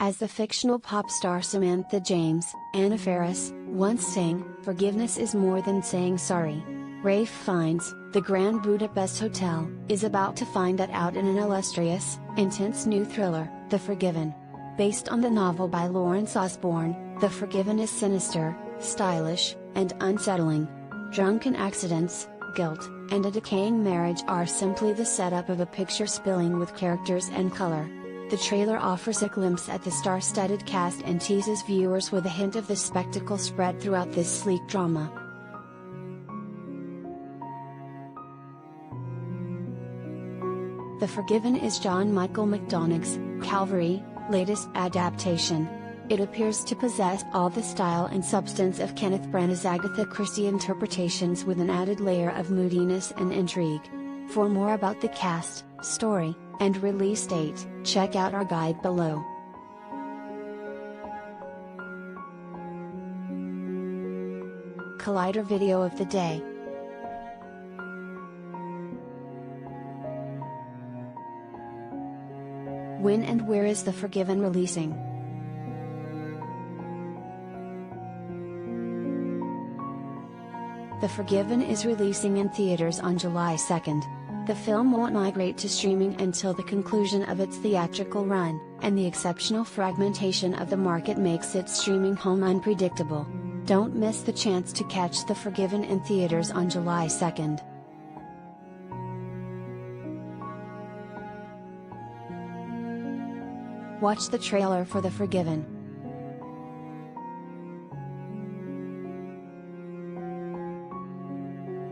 As the fictional pop star Samantha James, Anna Faris, once sang, "Forgiveness is more than saying sorry." Ralph Fiennes, the Grand Budapest Hotel, is about to find that out in an illustrious, intense new thriller, The Forgiven. Based on the novel by Lawrence Osborne, The Forgiven is sinister, stylish, and unsettling. Drunken accidents, guilt, and a decaying marriage are simply the setup of a picture spilling with characters and color. The trailer offers a glimpse at the star-studded cast and teases viewers with a hint of the spectacle spread throughout this sleek drama. The Forgiven is John Michael Macdonough's Calvary latest adaptation. It appears to possess all the style and substance of Kenneth Branagh's Agatha Christie interpretations with an added layer of moodiness and intrigue. For more about the cast, story, and release date, check out our guide below. Collider video of the day. When and where is The Forgiven releasing? The Forgiven is releasing in theaters on July 2nd. The film won't migrate to streaming until the conclusion of its theatrical run, and the exceptional fragmentation of the market makes its streaming home unpredictable. Don't miss the chance to catch The Forgiven in theaters on July 2nd. Watch the trailer for The Forgiven.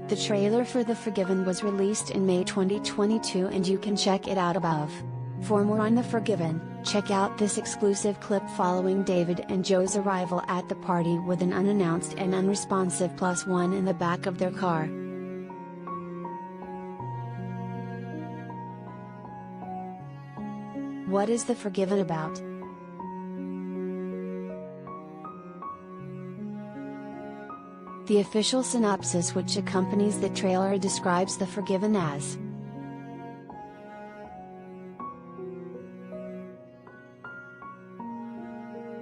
The trailer for The Forgiven was released in May 2022 and you can check it out above. For more on The Forgiven, check out this exclusive clip following David and Joe's arrival at the party with an unannounced and unresponsive +1 in the back of their car. What is The Forgiven about? The official synopsis which accompanies the trailer describes The Forgiven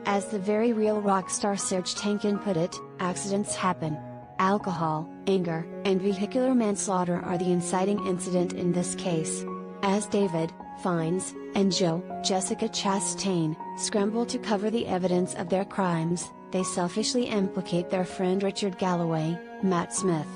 as the very real rock star Serj Tankian put it, accidents happen. Alcohol, anger, and vehicular manslaughter are the inciting incident in this case. As David, Fiennes, and Joe, Jessica Chastain, scramble to cover the evidence of their crimes, they selfishly implicate their friend Richard Galloway, Matt Smith.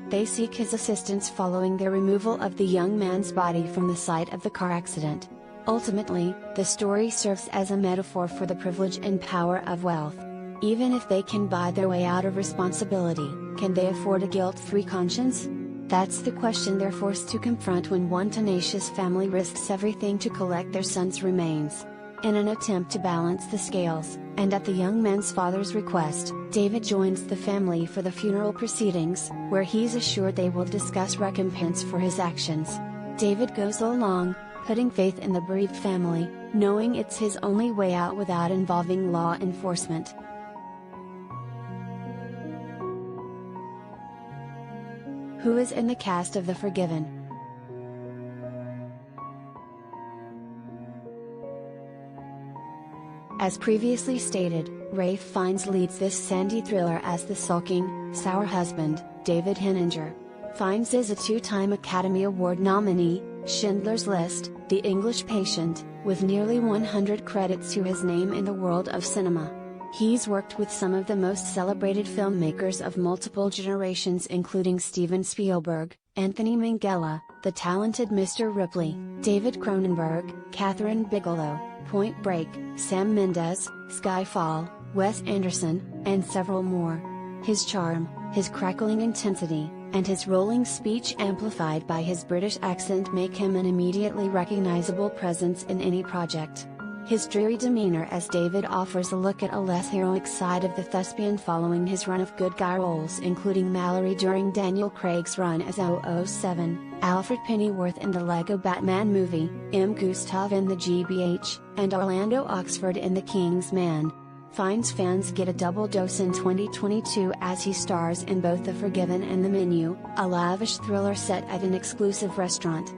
They seek his assistance following their removal of the young man's body from the site of the car accident. Ultimately, the story serves as a metaphor for the privilege and power of wealth. Even if they can buy their way out of responsibility, can they afford a guilt-free conscience? That's the question they're forced to confront when one tenacious family risks everything to collect their son's remains. In an attempt to balance the scales, and at the young man's father's request, David joins the family for the funeral proceedings, where he's assured they will discuss recompense for his actions. David goes along, putting faith in the bereaved family, knowing it's his only way out without involving law enforcement. Who is in the cast of The Forgiven? As previously stated, Ralph Fiennes leads this sandy thriller as the sulking, sour husband, David Henninger. Fiennes is a two-time Academy Award nominee, Schindler's List, The English Patient, with nearly 100 credits to his name in the world of cinema. He's worked with some of the most celebrated filmmakers of multiple generations including Steven Spielberg, Anthony Minghella, the talented Mr. Ripley, David Cronenberg, Catherine Bigelow, Point Break, Sam Mendes, Skyfall, Wes Anderson, and several more. His charm, his crackling intensity, and his rolling speech amplified by his British accent make him an immediately recognizable presence in any project. His dreary demeanor as David offers a look at a less heroic side of the thespian following his run of good guy roles including Mallory during Daniel Craig's run as 007, Alfred Pennyworth in the Lego Batman movie, M. Gustav in the GBH, and Orlando Oxford in The King's Man. Fiennes fans get a double dose in 2022 as he stars in both The Forgiven and The Menu, a lavish thriller set at an exclusive restaurant.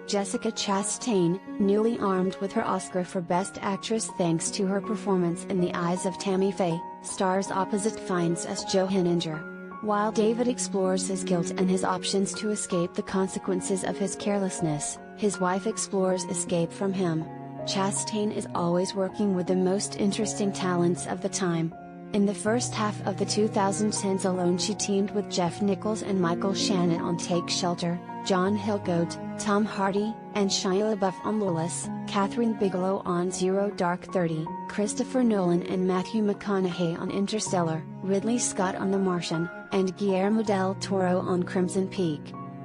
Jessica Chastain, newly armed with her Oscar for Best Actress thanks to her performance in The Eyes of Tammy Faye, stars opposite Fiennes as Joe Hinninger. While David explores his guilt and his options to escape the consequences of his carelessness, his wife explores escape from him. Chastain is always working with the most interesting talents of the time. In the first half of the 2010s alone she teamed with Jeff Nichols and Michael Shannon on Take Shelter, John Hillcoat, Tom Hardy, and Shia LaBeouf on Lawless, Catherine Bigelow on Zero Dark 30, Christopher Nolan and Matthew McConaughey on Interstellar, Ridley Scott on The Martian, and Guillermo del Toro on Crimson Peak.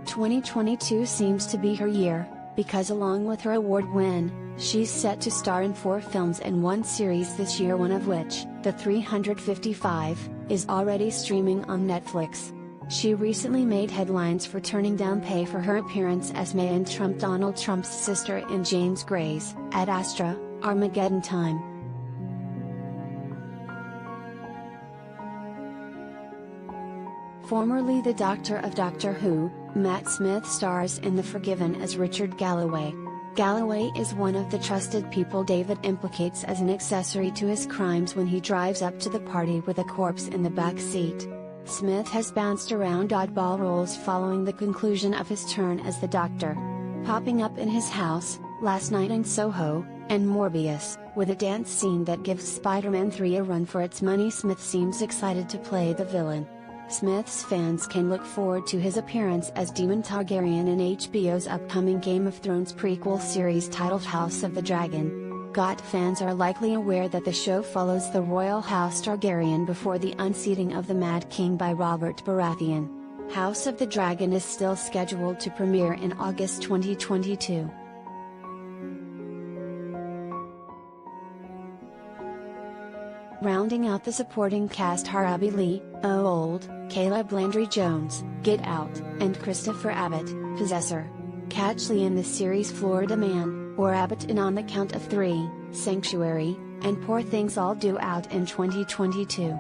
2022 seems to be her year, because along with her award win, she's set to star in 4 films and 1 series this year, one of which, The 355, is already streaming on Netflix. She recently made headlines for turning down pay for her appearance as May Trump, Donald Trump's sister in James Gray's Ad Astra, Armageddon Time. Formerly the Doctor of Doctor Who, Matt Smith stars in The Forgiven as Richard Galloway. Galloway is one of the trusted people David implicates as an accessory to his crimes when he drives up to the party with a corpse in the back seat. Smith has bounced around oddball roles following the conclusion of his turn as the Doctor. Popping up in his house, Last Night in Soho, and Morbius, with a dance scene that gives Spider-Man 3 a run for its money. Smith seems excited to play the villain. Smith's fans can look forward to his appearance as Daemon Targaryen in HBO's upcoming Game of Thrones prequel series titled House of the Dragon. GOT fans are likely aware that the show follows the royal house Targaryen before the unseating of the Mad King by Robert Baratheon. House of the Dragon is still scheduled to premiere in August 2022. Rounding out the supporting cast are Abby Lee, Old, Caleb Landry Jones, Get Out, and Christopher Abbott, Possessor. Catch Lee in the series Florida Man, or Abbott in On the Count of Three, Sanctuary, and Poor Things all due out in 2022.